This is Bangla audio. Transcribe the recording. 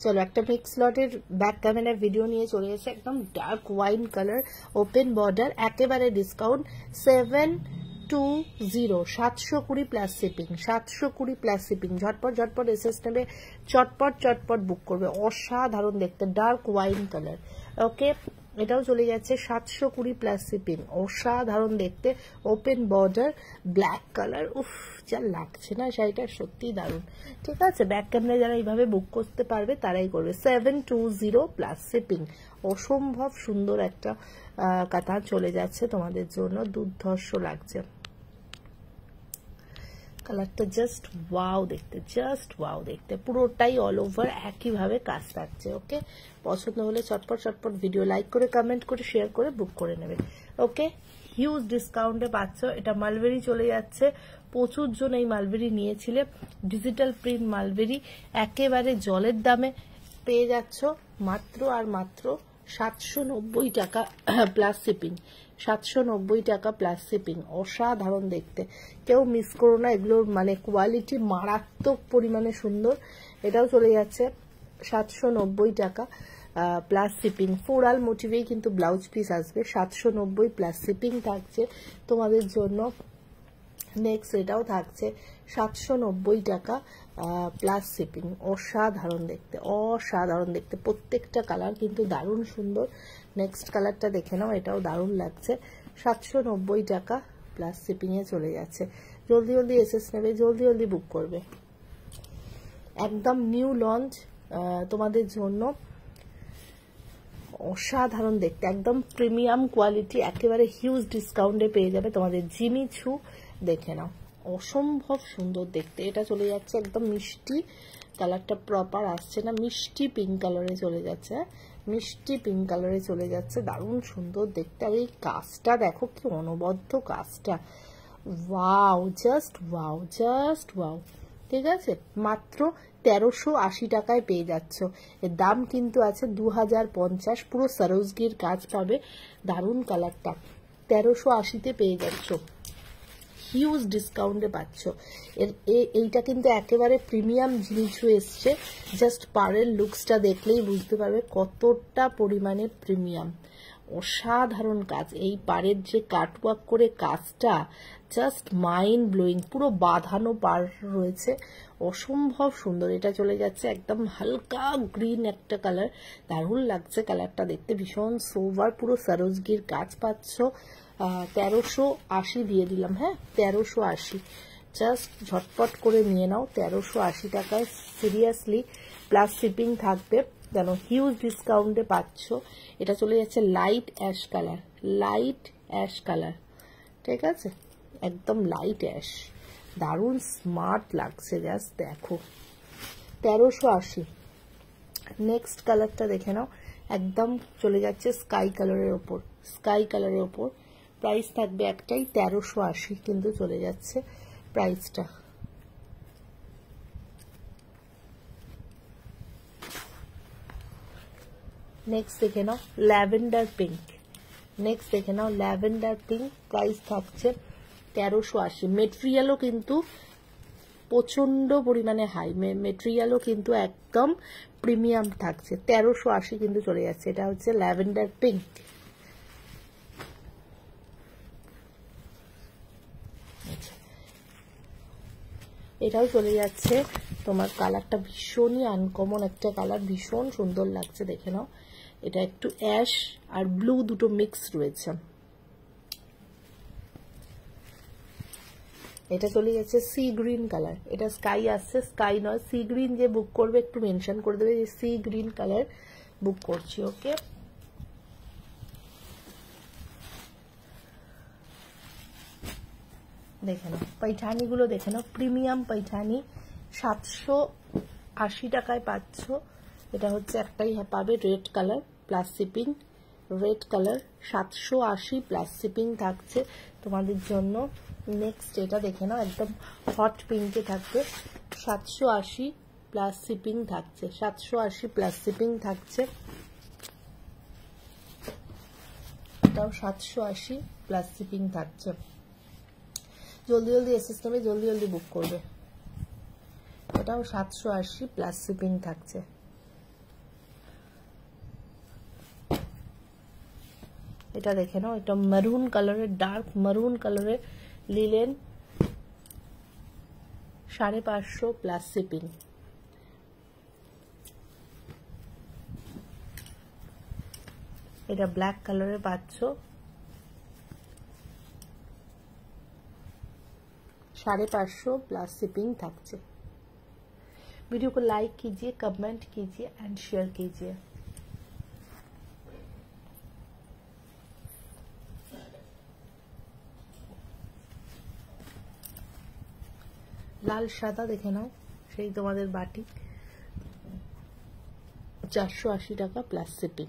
চলো একটা মিক্স লটের ব্যাক ক্যামেরার ভিডিও নিয়ে চলে এসে, একদম dark wine colour, open border, একেবারে discount 720, 720 plus shipping, 720 plus shipping. ঝটপট ঝটপট এসএস নেবে, চটপট চটপট বুক করবে। অসাধারণ দেখতে, ডার্ক ওয়াইন কালার। ওকে, এটাও চলে যাচ্ছে 720 প্লাস শিপিং, অসাধারণ দেখতে, ওপেন বর্ডার, ব্ল্যাক কালার। উফ, যা লাগছে না শাড়িটা, সত্যি দারুণ। ঠিক আছে, ব্যাক ক্যামেরা যারা এইভাবে বুক করতে পারবে তারাই করবে। 720 প্লাস শিপিং, অসম্ভব সুন্দর একটা কাঁথা চলে যাচ্ছে তোমাদের জন্য, দুর্ধর্ষ লাগছে। কালারটা জাস্ট ওয়াও দেখতে, জাস্ট ওয়াও দেখতে, পুরোটাই অল ওভার একইভাবে কাজ থাকছে। ওকে, পছন্দ হলে চটপট চটপট ভিডিও লাইক করে, কমেন্ট করে, শেয়ার করে বুক করে নেবে। ওকে, হিউজ ডিসকাউন্টে পাচ্ছ। এটা মালবেরি চলে যাচ্ছে, প্রচুর জন এই মালবেরি নিয়েছিলে। ডিজিটাল প্রিন্ট মালবেরি একেবারে জলের দামে পেয়ে যাচ্ছ মাত্র আর মাত্র 790 টাকা প্লাস শিপিং, 790 টাকা প্লাস শিপিং। অসাধারণ দেখতে, কেউ মিস করো না, এগুলোর মানে কোয়ালিটি মারাত্মক পরিমাণে সুন্দর। এটাও চলে যাচ্ছে 790 টাকা প্লাস শিপিং। ফ্লোরাল মোটিভেই কিন্তু ব্লাউজ পিস আসবে, 790 প্লাস শিপিং থাকছে তোমাদের জন্য। নেক্সট এটাও থাকছে 790 টাকা প্লাস শিপিং। অসাধারণ দেখতে, অসাধারণ দেখতে, প্রত্যেকটা কালার কিন্তু দারুণ সুন্দর। নেক্সট কালারটা দেখে নাও, এটাও দারুণ লাগছে, 790 টাকা প্লাস শিপিং এ চলে যাচ্ছে। জলদি জলদি এসএস নেবে, জলদি জলদি বুক করবে। একদম নিউ লঞ্চ তোমাদের জন্য, অসাধারণ দেখতে, একদম প্রিমিয়াম কোয়ালিটি, একেবারে হিউজ ডিসকাউন্টে পেয়ে যাবে তোমাদের জিমি ছু। দেখে নাও, অসম্ভব সুন্দর দেখতে। এটা চলে যাচ্ছে একদম মিষ্টি কালারটা, প্রপার আসছে না, মিষ্টি পিঙ্ক কালারে চলে যাচ্ছে, মিষ্টি পিঙ্ক কালারে চলে যাচ্ছে, দারুণ সুন্দর দেখতে। আর এই কাজটা দেখো, কি অনবদ্য কাজটা, wow, just wow, just wow. ঠিক আছে, মাত্র 1380 টাকায় পেয়ে যাচ্ছ। এর দাম কিন্তু আছে 2050, পুরো সরোজগির কাজ পাবে, দারুণ কালারটা, 1380-তে পেয়ে যাচ্ছ, হিউজ ডিসকাউন্টে পাচ্ছ। এইটা কিন্তু একেবারে প্রিমিয়াম জিনিস এসছে, জাস্ট পাড়ের লুকসটা দেখলেই বুঝতে পারবে কতটা পরিমাণে প্রিমিয়াম। অসাধারণ কাজ, এই পাড়ের যে কাটওয়ার্ক করে কাজটা জাস্ট মাইন্ড ব্লোয়িং, পুরো বাঁধানো পাড় রয়েছে, অসম্ভব সুন্দর। এটা চলে যাচ্ছে একদম হালকা গ্রিন একটা কালার, দারুণ লাগছে কালারটা দেখতে, ভীষণ সোভার, পুরো সরোজগির কাজ পাচ্ছ। 1380 দিয়ে দিলাম, হ্যাঁ 1380, জাস্ট ঝটপট করে নিয়ে নাও 1380 টাকায়, সিরিয়াসলি প্লাস শিপিং থাকবে, যেন হিউজ ডিসকাউন্টে পাচ্ছ। এটা চলে যাচ্ছে light ash colour, light ash colour, ঠিক আছে, একদম লাইট অ্যাশ, দারুণ স্মার্ট লাগছে, জাস্ট দেখো, 1380। নেক্সট কালারটা দেখে নাও, একদম চলে যাচ্ছে স্কাই কালারের ওপর, স্কাই কালারের ওপর, প্রাইস থাকবে একটাই 1380, কিন্তু চলে যাচ্ছে প্রাইসটা। নেক্সট দেখে নাও ল্যাভেন্ডার পিঙ্ক, নেক্সট দেখে নাও ল্যাভেন্ডার পিঙ্ক, প্রাইস থাকছে 1380। মেটেরিয়ালও কিন্তু প্রচন্ড পরিমাণে হাই, মেটেরিয়ালও কিন্তু একদম প্রিমিয়াম থাকছে, 1380 কিন্তু চলে যাচ্ছে। এটা হচ্ছে ল্যাভেন্ডার পিঙ্ক। এটাও চলে যাচ্ছে, তোমার কালারটা ভীষণই আনকমন একটা কালার, ভীষণ সুন্দর লাগছে, দেখে নাও। এটা একটু অ্যাশ আর ব্লু দুটো মিক্স রয়েছে। এটা চলে যাচ্ছে সি গ্রিন কালার, এটা স্কাই আসছে, স্কাই নয় সি গ্রিন। যে বুক করবে একটু মেনশন করে দেবে যে সি গ্রিন কালার বুক করছি। ওকে, দেখে নাও पैठानी গুলো, দেখে নাও প্রিমিয়াম पैठानी, 780 টাকায় পাচ্ছ। এটা হচ্ছে একটাই পাবে, red colour plus shipping, red colour 780 plus shipping থাকছে তোমাদের জন্য। নেক্সট এটা দেখে নাও, একদম হট পিঙ্কে থাকবে, 780 প্লাস শিপিং থাকছে, 780 প্লাস শিপিং থাকছে, এটাও 780 প্লাস শিপিং থাকছে। জলদি জলদি এসএস নেবে, জলদি জলদি বুক করবে। এটাও 780 প্লাস শিপিং থাকছে। এটা দেখে নাও, এটা মেরুন কালারের, ডার্ক মেরুন কালারের লিলেন, 550 প্লাস শিপিং। এটা ব্ল্যাক কালারের পাচ্ছ, 550 प्लस शिपिंग থাকছে। वीडियो को लाइक कीजिए, कमेंट कीजिए एंड शेयर कीजिए। লাল সাদা দেখে নাও, সেই তোমাদের বাটি, 480 টাকা প্লাস শিপিং।